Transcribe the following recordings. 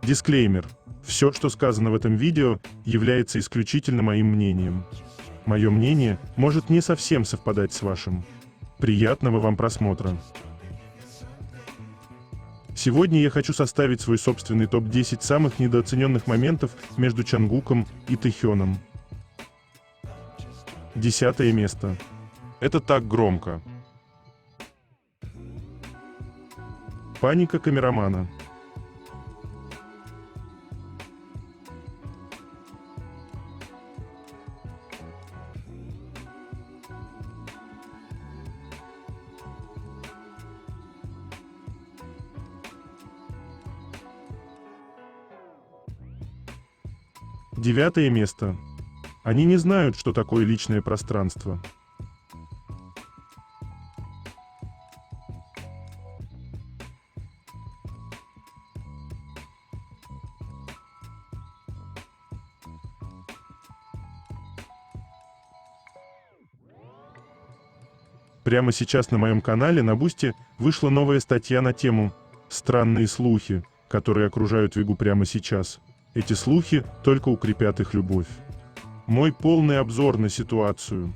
Дисклеймер. Все, что сказано в этом видео, является исключительно моим мнением. Мое мнение может не совсем совпадать с вашим. Приятного вам просмотра. Сегодня я хочу составить свой собственный топ-10 самых недооцененных моментов между Чангуком и Тэхёном. 10 место. Это так громко. Паника камерамана. Девятое место. Они не знают, что такое личное пространство. Прямо сейчас на моем канале на Бусти вышла новая статья на тему «Странные слухи, которые окружают Вигу прямо сейчас. Эти слухи только укрепят их любовь». Мой полный обзор на ситуацию.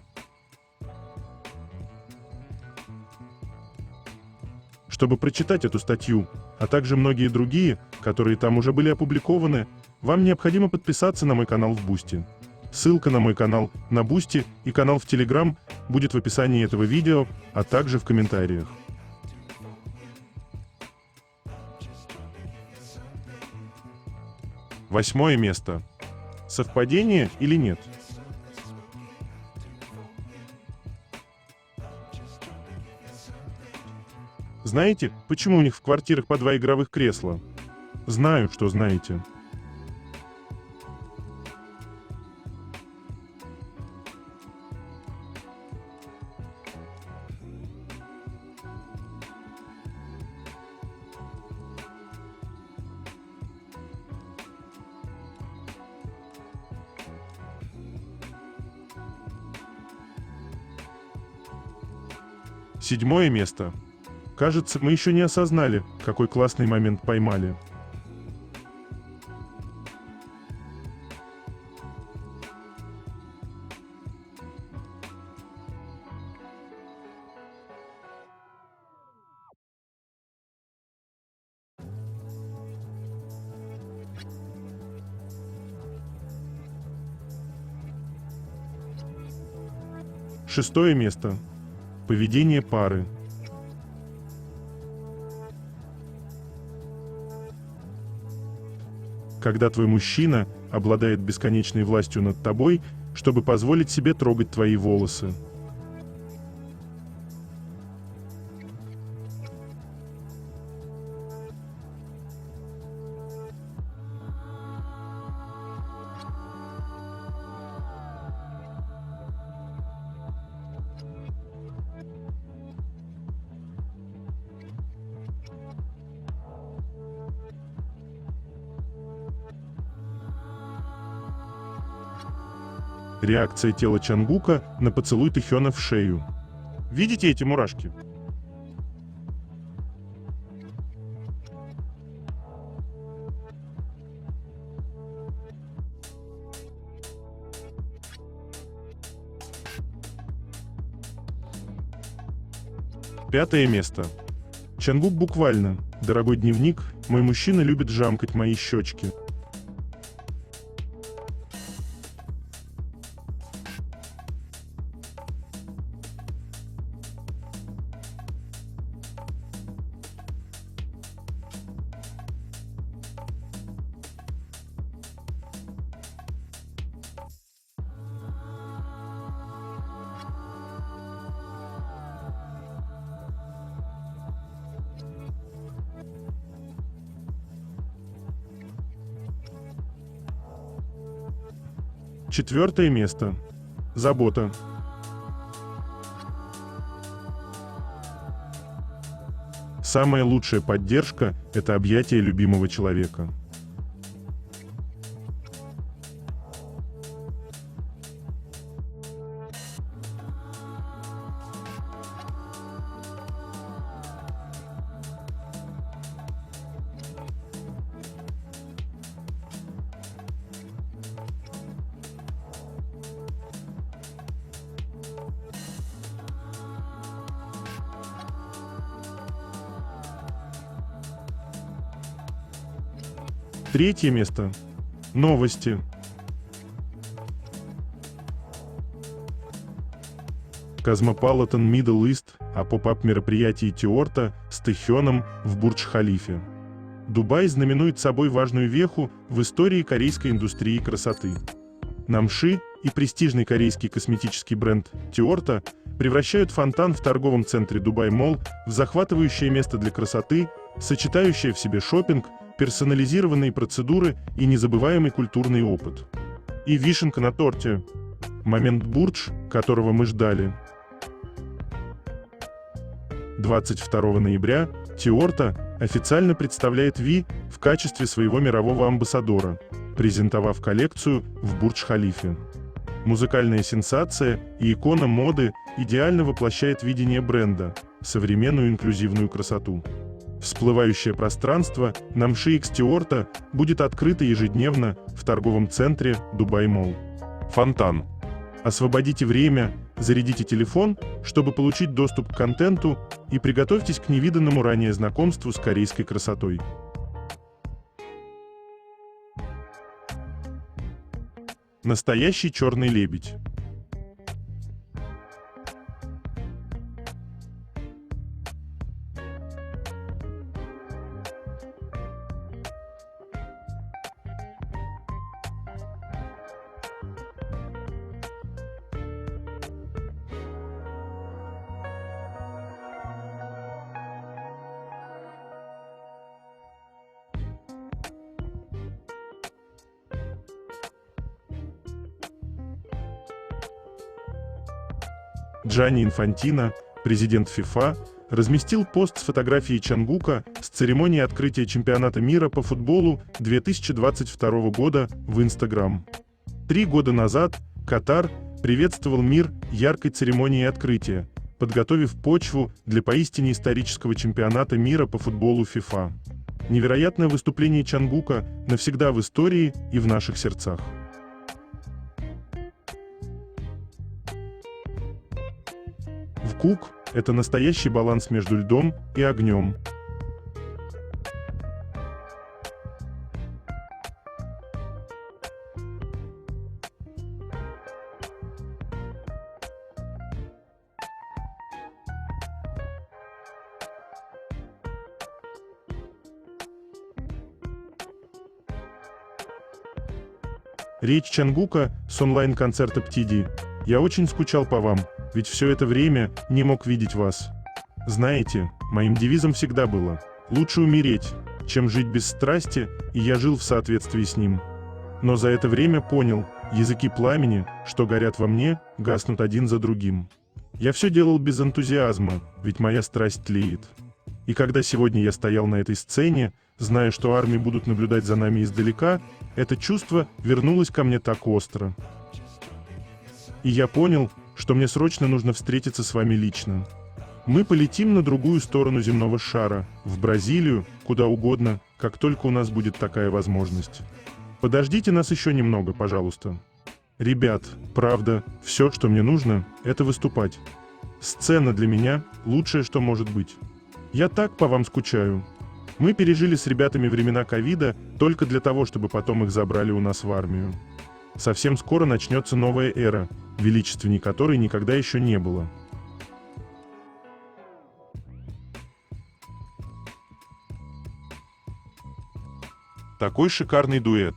Чтобы прочитать эту статью, а также многие другие, которые там уже были опубликованы, вам необходимо подписаться на мой канал в Бусти. Ссылка на мой канал на Бусти и канал в Телеграм будет в описании этого видео, а также в комментариях. Восьмое место. Совпадение или нет? Знаете, почему у них в квартирах по 2 игровых кресла? Знаю, что знаете. Седьмое место. Кажется, мы еще не осознали, какой классный момент поймали. Шестое место. Поведение пары. Когда твой мужчина обладает бесконечной властью над тобой, чтобы позволить себе трогать твои волосы. Реакция тела Чангука на поцелуй Тэхёна в шею. Видите эти мурашки? Пятое место. Чангук буквально: «Дорогой дневник, мой мужчина любит жамкать мои щечки». Четвертое место. Забота. Самая лучшая поддержка – это объятие любимого человека. Третье место. Новости. Cosmopolitan Middle East о поп-ап мероприятии Тиорта с Тэхёном в Бурдж-Халифе. Дубай знаменует собой важную веху в истории корейской индустрии красоты. Намши и престижный корейский косметический бренд Тиорта превращают фонтан в торговом центре Дубай-Молл в захватывающее место для красоты, сочетающее в себе шопинг, персонализированные процедуры и незабываемый культурный опыт. И вишенка на торте. Момент Бурдж, которого мы ждали. 22 ноября Тиорта официально представляет Ви в качестве своего мирового амбассадора, презентовав коллекцию в Бурдж-Халифе. Музыкальная сенсация и икона моды идеально воплощает видение бренда, современную инклюзивную красоту. Всплывающее пространство Намши X Тиорта будет открыто ежедневно в торговом центре Дубай-Молл. Фонтан. Освободите время, зарядите телефон, чтобы получить доступ к контенту, и приготовьтесь к невиданному ранее знакомству с корейской красотой. Настоящий черный лебедь. Джанни Инфантино, президент ФИФА, разместил пост с фотографией Чангука с церемонии открытия чемпионата мира по футболу 2022 года в Instagram. 3 года назад Катар приветствовал мир яркой церемонией открытия, подготовив почву для поистине исторического чемпионата мира по футболу ФИФА. Невероятное выступление Чангука навсегда в истории и в наших сердцах. Вкук – это настоящий баланс между льдом и огнем. Речь Чангука с онлайн-концерта ПТиДи. Я очень скучал по вам, ведь все это время не мог видеть вас. Знаете, моим девизом всегда было: лучше умереть, чем жить без страсти, и я жил в соответствии с ним. Но за это время понял, языки пламени, что горят во мне, гаснут один за другим. Я все делал без энтузиазма, ведь моя страсть тлеет. И когда сегодня я стоял на этой сцене, зная, что армии будут наблюдать за нами издалека, это чувство вернулось ко мне так остро. И я понял, что мне срочно нужно встретиться с вами лично. Мы полетим на другую сторону земного шара, в Бразилию, куда угодно, как только у нас будет такая возможность. Подождите нас еще немного, пожалуйста. Ребят, правда, все, что мне нужно, это выступать. Сцена для меня – лучшее, что может быть. Я так по вам скучаю. Мы пережили с ребятами времена ковида только для того, чтобы потом их забрали у нас в армию. Совсем скоро начнется новая эра, величественней которой никогда еще не было. Такой шикарный дуэт.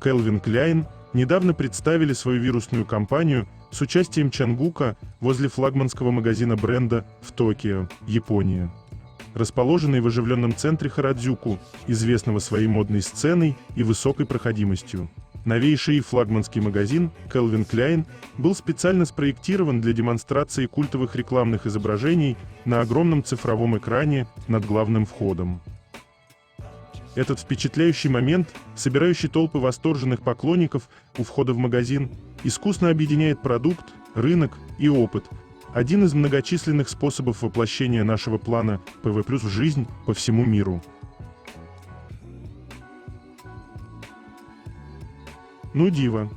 Calvin Klein недавно представили свою вирусную кампанию с участием Чангука возле флагманского магазина бренда в Токио, Япония. Расположенный в оживленном центре Харадзюку, известного своей модной сценой и высокой проходимостью. Новейший и флагманский магазин Calvin Klein был специально спроектирован для демонстрации культовых рекламных изображений на огромном цифровом экране над главным входом. Этот впечатляющий момент, собирающий толпы восторженных поклонников у входа в магазин, искусно объединяет продукт, рынок и опыт. Один из многочисленных способов воплощения нашего плана ПВ+ в жизнь по всему миру. Ну диво.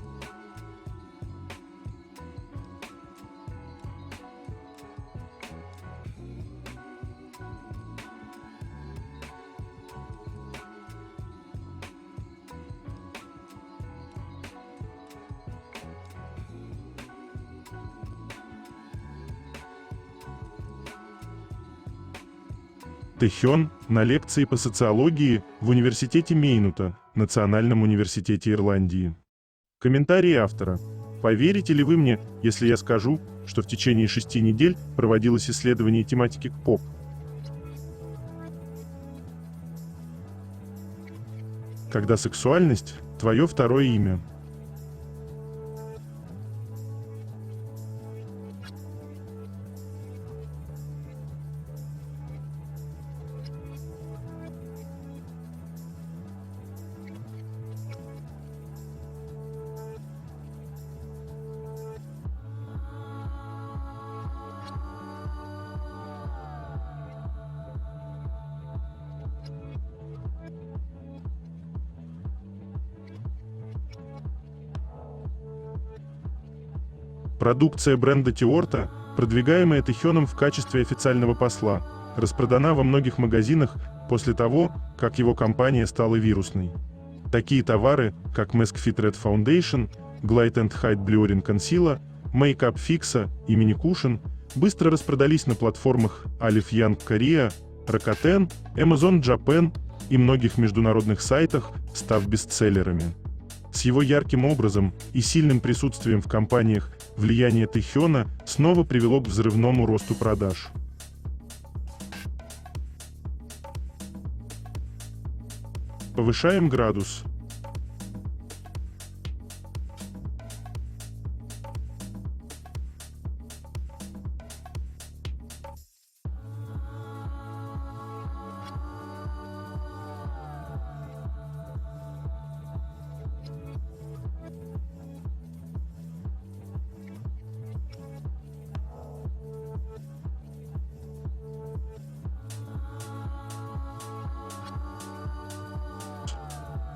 Тэхён на лекции по социологии в университете Мейнута, Национальном университете Ирландии. Комментарий автора. Поверите ли вы мне, если я скажу, что в течение 6 недель проводилось исследование тематики поп? Когда сексуальность – твое второе имя. Продукция бренда Тиорта, продвигаемая Тэхёном в качестве официального посла, распродана во многих магазинах после того, как его компания стала вирусной. Такие товары, как Mask Fit Red Foundation, Glide and Hide Blurring Concealer, Make Up Fix и Mini Cushion быстро распродались на платформах Alif Young Korea, Rakuten, Amazon Japan и многих международных сайтах, став бестселлерами. С его ярким образом и сильным присутствием в компаниях влияние Тэхёна снова привело к взрывному росту продаж. Повышаем градус.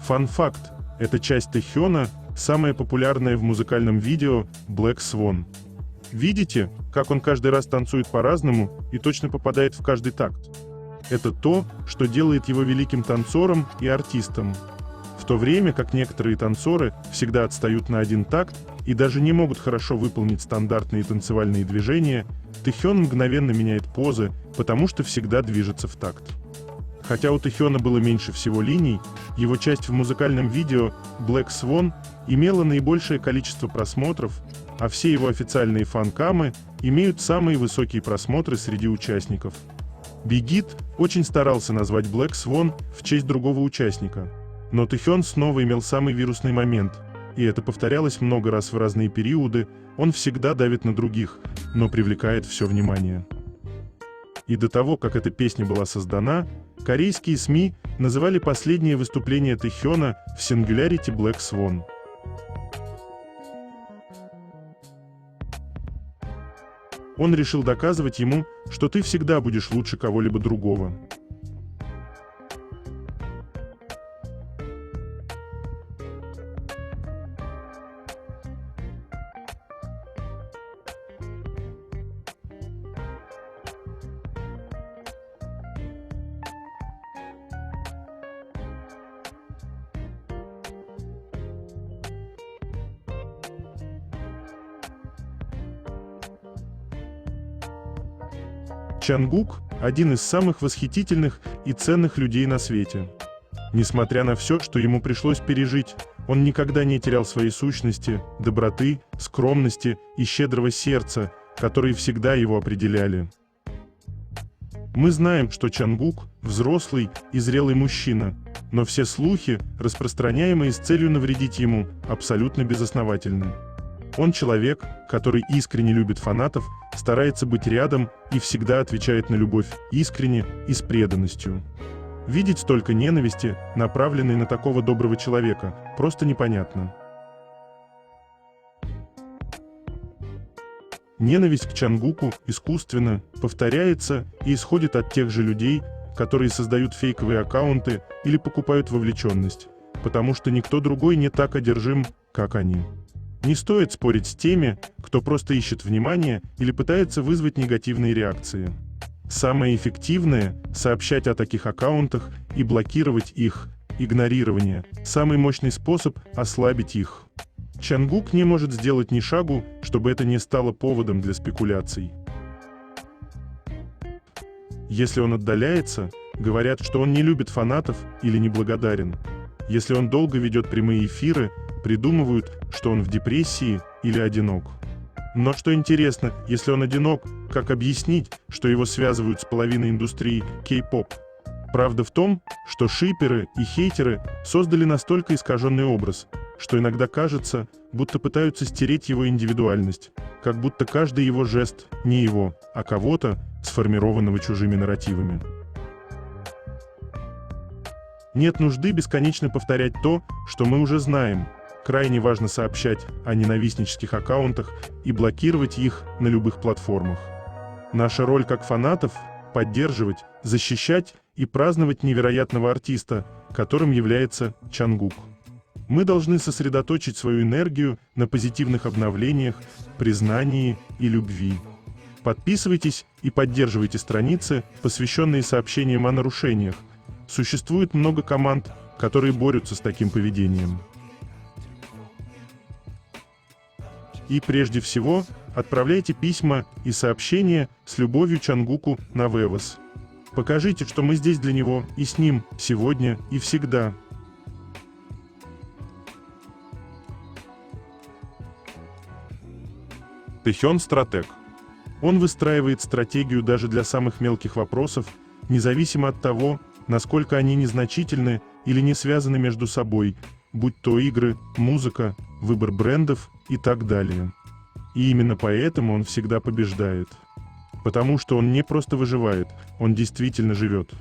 Фан-факт: эта часть Тэхёна самая популярная в музыкальном видео Black Swan. Видите, как он каждый раз танцует по-разному и точно попадает в каждый такт? Это то, что делает его великим танцором и артистом. В то время как некоторые танцоры всегда отстают на один такт и даже не могут хорошо выполнить стандартные танцевальные движения, Тэхён мгновенно меняет позы, потому что всегда движется в такт. Хотя у Тэхёна было меньше всего линий, его часть в музыкальном видео Black Swan имела наибольшее количество просмотров, а все его официальные фан-камы имеют самые высокие просмотры среди участников. Бигит очень старался назвать Black Swan в честь другого участника, но Тэхён снова имел самый вирусный момент, и это повторялось много раз в разные периоды. Он всегда давит на других, но привлекает все внимание. И до того, как эта песня была создана, корейские СМИ называли последнее выступление Тэхёна в Singularity Black Swan. Он решил доказывать ему, что ты всегда будешь лучше кого-либо другого. Чангук – один из самых восхитительных и ценных людей на свете. Несмотря на все, что ему пришлось пережить, он никогда не терял своей сущности, доброты, скромности и щедрого сердца, которые всегда его определяли. Мы знаем, что Чангук – взрослый и зрелый мужчина, Но все слухи, распространяемые с целью навредить ему, абсолютно безосновательны. Он человек, который искренне любит фанатов, старается быть рядом и всегда отвечает на любовь искренне и с преданностью. Видеть столько ненависти, направленной на такого доброго человека, просто непонятно. Ненависть к Чангуку искусственно повторяется и исходит от тех же людей, которые создают фейковые аккаунты или покупают вовлеченность, потому что никто другой не так одержим, как они. Не стоит спорить с теми, кто просто ищет внимания или пытается вызвать негативные реакции. Самое эффективное – сообщать о таких аккаунтах и блокировать их. Игнорирование – самый мощный способ ослабить их. Чангук не может сделать ни шагу, чтобы это не стало поводом для спекуляций. Если он отдаляется, говорят, что он не любит фанатов или неблагодарен. Если он долго ведет прямые эфиры, придумывают, что он в депрессии или одинок. Но что интересно, если он одинок, как объяснить, что его связывают с половиной индустрии кей-поп? Правда в том, что шиперы и хейтеры создали настолько искаженный образ, что иногда кажется, будто пытаются стереть его индивидуальность, как будто каждый его жест не его, а кого-то, сформированного чужими нарративами. Нет нужды бесконечно повторять то, что мы уже знаем. Крайне важно сообщать о ненавистнических аккаунтах и блокировать их на любых платформах. Наша роль как фанатов – поддерживать, защищать и праздновать невероятного артиста, которым является Чангук. Мы должны сосредоточить свою энергию на позитивных обновлениях, признании и любви. Подписывайтесь и поддерживайте страницы, посвященные сообщениям о нарушениях. Существует много команд, которые борются с таким поведением. И прежде всего, отправляйте письма и сообщения с любовью Чангуку на Вевос. Покажите, что мы здесь для него и с ним, сегодня и всегда. Тэхён – стратег. Он выстраивает стратегию даже для самых мелких вопросов, независимо от того, насколько они незначительны или не связаны между собой, будь то игры, музыка, выбор брендов и так далее. И именно поэтому он всегда побеждает. Потому что он не просто выживает, он действительно живет.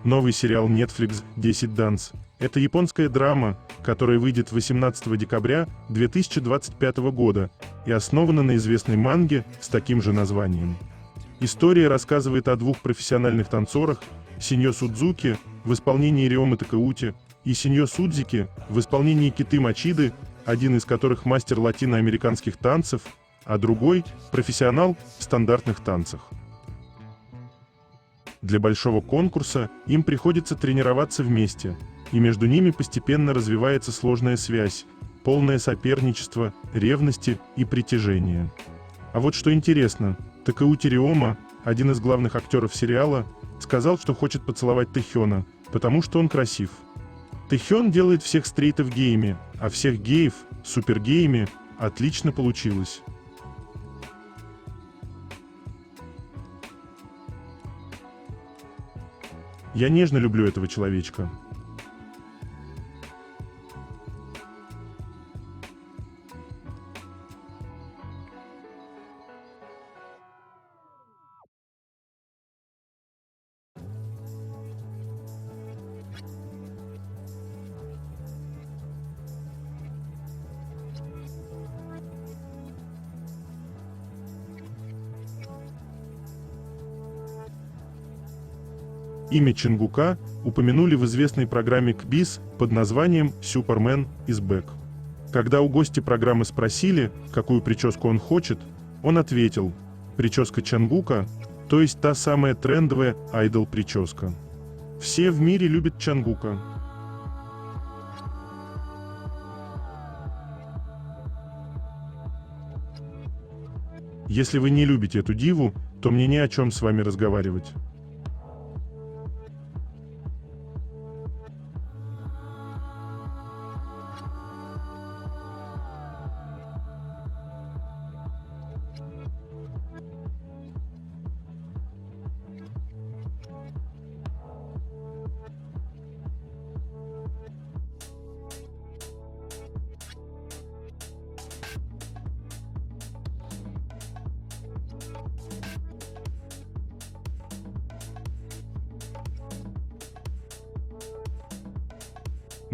Новый сериал Netflix «10 Dance» — это японская драма, которая выйдет 18 декабря 2025 года и основана на известной манге с таким же названием. История рассказывает о двух профессиональных танцорах — Синьо Судзуки в исполнении Рёмы Такеути и Синьо Судзики в исполнении Киты Мачиды, один из которых мастер латиноамериканских танцев, а другой — профессионал в стандартных танцах. Для большого конкурса им приходится тренироваться вместе, и между ними постепенно развивается сложная связь, полное соперничество, ревности и притяжения. А вот что интересно, Такеути Рёма, один из главных актеров сериала, сказал, что хочет поцеловать Тэхёна, потому что он красив. Тэхён делает всех стрейтов геями, а всех геев – супергеями. Отлично получилось. Я нежно люблю этого человечка. Имя Чангука упомянули в известной программе КБИС под названием «Superman is Back». Когда у гостя программы спросили, какую прическу он хочет, он ответил: «Прическа Чангука, то есть та самая трендовая айдол-прическа». Все в мире любят Чангука. Если вы не любите эту диву, то мне не о чем с вами разговаривать.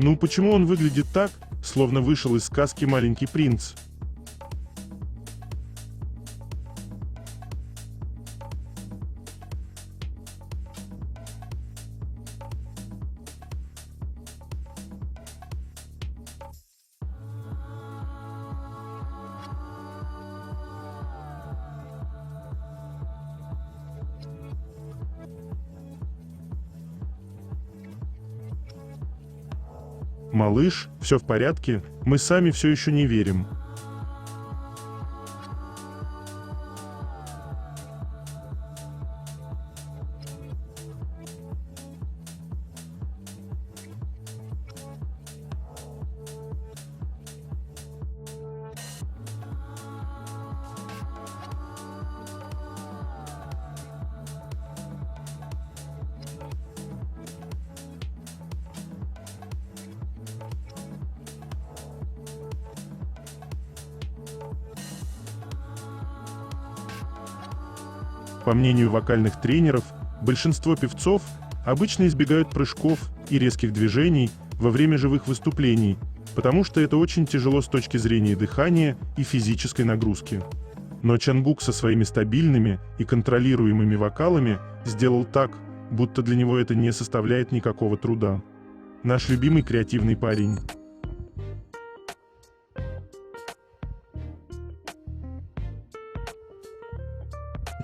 Ну почему он выглядит так, словно вышел из сказки «Маленький принц»? Малыш, все в порядке, мы сами все еще не верим. По мнению вокальных тренеров, большинство певцов обычно избегают прыжков и резких движений во время живых выступлений, потому что это очень тяжело с точки зрения дыхания и физической нагрузки. Но Чангук со своими стабильными и контролируемыми вокалами сделал так, будто для него это не составляет никакого труда. Наш любимый креативный парень.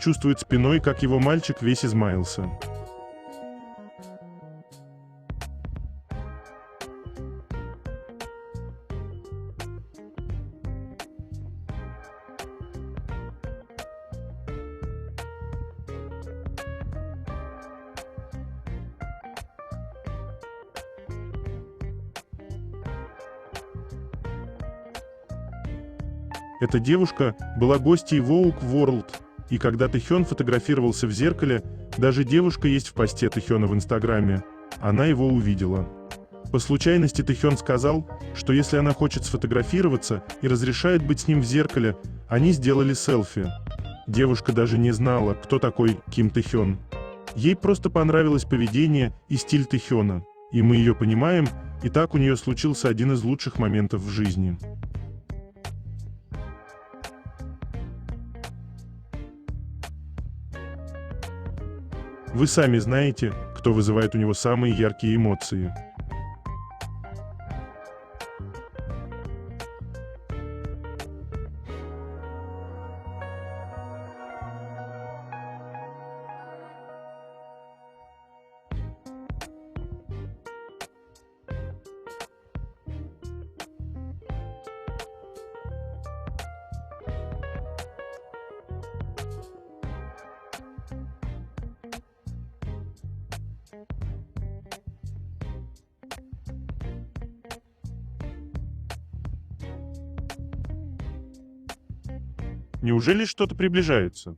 Чувствует спиной, как его мальчик весь измаялся. Эта девушка была гостьей Vogue World, и когда Тэхён фотографировался в зеркале, даже девушка есть в посте Тэхёна в Инстаграме, она его увидела. По случайности Тэхён сказал, что если она хочет сфотографироваться и разрешает быть с ним в зеркале, они сделали селфи. Девушка даже не знала, кто такой Ким Тэхён. Ей просто понравилось поведение и стиль Тэхёна, и мы ее понимаем, и так у нее случился один из лучших моментов в жизни. Вы сами знаете, кто вызывает у него самые яркие эмоции. Неужели что-то приближается?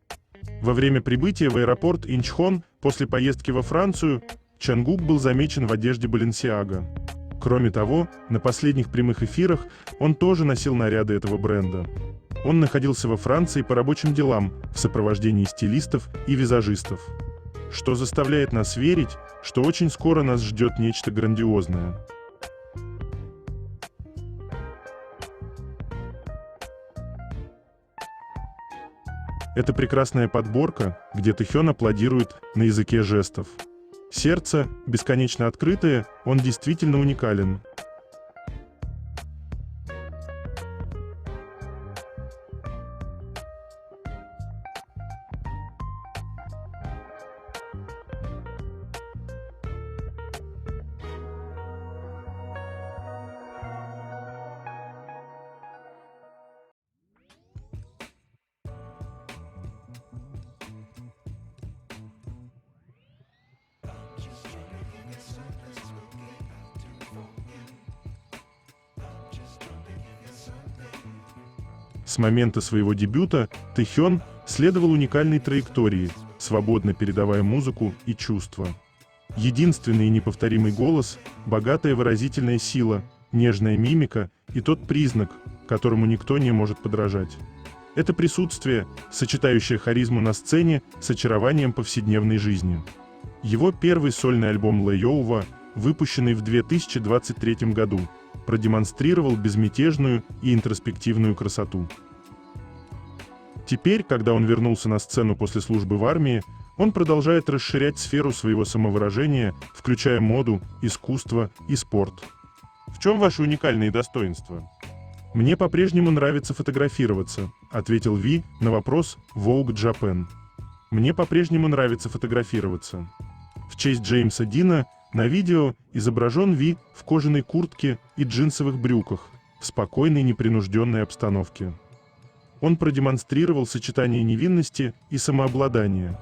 Во время прибытия в аэропорт Инчхон после поездки во Францию Чангук был замечен в одежде Balenciaga. Кроме того, на последних прямых эфирах он тоже носил наряды этого бренда. Он находился во Франции по рабочим делам в сопровождении стилистов и визажистов. Что заставляет нас верить, что очень скоро нас ждет нечто грандиозное. Это прекрасная подборка, где Тэхён аплодирует на языке жестов. Сердце, бесконечно открытое, он действительно уникален. С момента своего дебюта Тэхён следовал уникальной траектории, свободно передавая музыку и чувства. Единственный и неповторимый голос, богатая выразительная сила, нежная мимика и тот признак, которому никто не может подражать. Это присутствие, сочетающее харизму на сцене с очарованием повседневной жизни. Его первый сольный альбом «Layover», выпущенный в 2023 году, продемонстрировал безмятежную и интроспективную красоту. Теперь, когда он вернулся на сцену после службы в армии, он продолжает расширять сферу своего самовыражения, включая моду, искусство и спорт. В чем ваши уникальные достоинства? «Мне по-прежнему нравится фотографироваться», — ответил Ви на вопрос Vogue Japan. «Мне по-прежнему нравится фотографироваться». В честь Джеймса Дина на видео изображен Ви в кожаной куртке и джинсовых брюках, в спокойной непринужденной обстановке. Он продемонстрировал сочетание невинности и самообладания.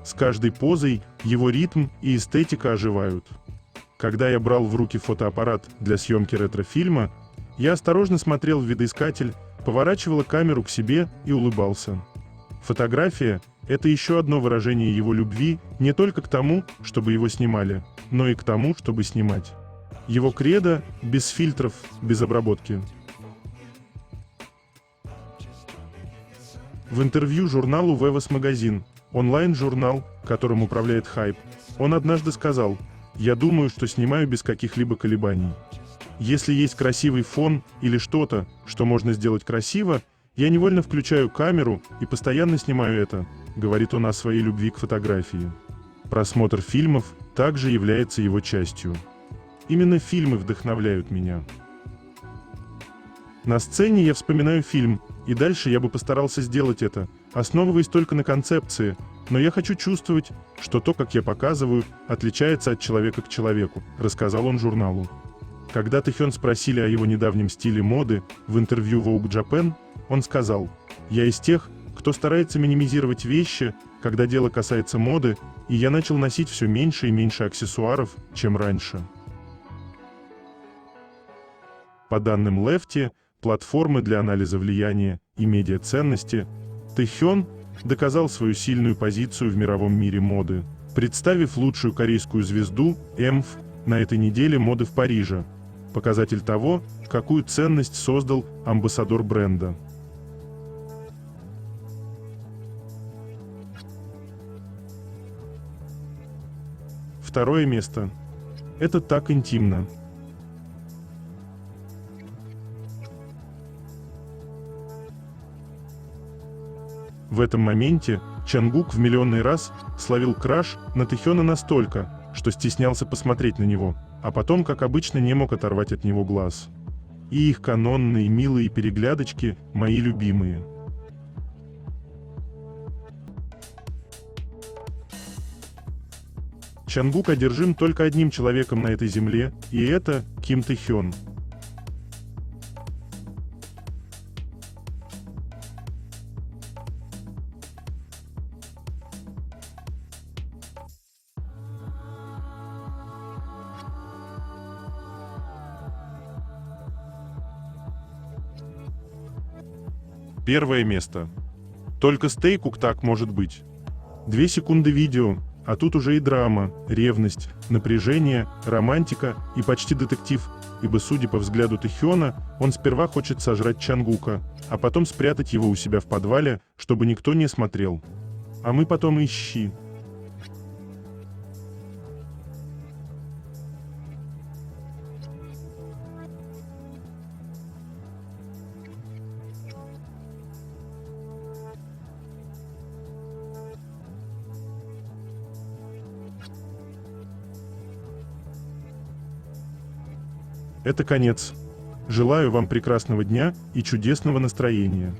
С каждой позой его ритм и эстетика оживают. Когда я брал в руки фотоаппарат для съемки ретро-фильма, я осторожно смотрел в видоискатель, поворачивал камеру к себе и улыбался. Фотография – это еще одно выражение его любви не только к тому, чтобы его снимали, но и к тому, чтобы снимать. Его кредо – без фильтров, без обработки. В интервью журналу Vevas Magazine, онлайн-журнал, которым управляет Hype, он однажды сказал: «Я думаю, что снимаю без каких-либо колебаний. Если есть красивый фон или что-то, что можно сделать красиво, я невольно включаю камеру и постоянно снимаю это», — говорит он о своей любви к фотографии. Просмотр фильмов также является его частью. Именно фильмы вдохновляют меня. На сцене я вспоминаю фильм, и дальше я бы постарался сделать это, основываясь только на концепции, но я хочу чувствовать, что то, как я показываю, отличается от человека к человеку, рассказал он журналу. Когда Тэхён спросили о его недавнем стиле моды в интервью Vogue Japan, он сказал: «Я из тех, кто старается минимизировать вещи, когда дело касается моды, и я начал носить все меньше и меньше аксессуаров, чем раньше». По данным Lefty, платформы для анализа влияния и медиаценности, Тэхён доказал свою сильную позицию в мировом мире моды, представив лучшую корейскую звезду ЭМФ на этой неделе моды в Париже, показатель того, какую ценность создал амбассадор бренда. Второе место. Это так интимно. В этом моменте Чангук в миллионный раз словил краш на Тэхёна настолько, что стеснялся посмотреть на него, а потом, как обычно, не мог оторвать от него глаз. И их канонные милые переглядочки мои любимые. Чангук одержим только одним человеком на этой земле, и это Ким Тэхён. Первое место. Только с Тэйкук так может быть. 2 секунды видео, а тут уже и драма, ревность, напряжение, романтика и почти детектив, ибо, судя по взгляду Тэхёна, он сперва хочет сожрать Чангука, а потом спрятать его у себя в подвале, чтобы никто не смотрел. А мы потом ищи. Это конец. Желаю вам прекрасного дня и чудесного настроения.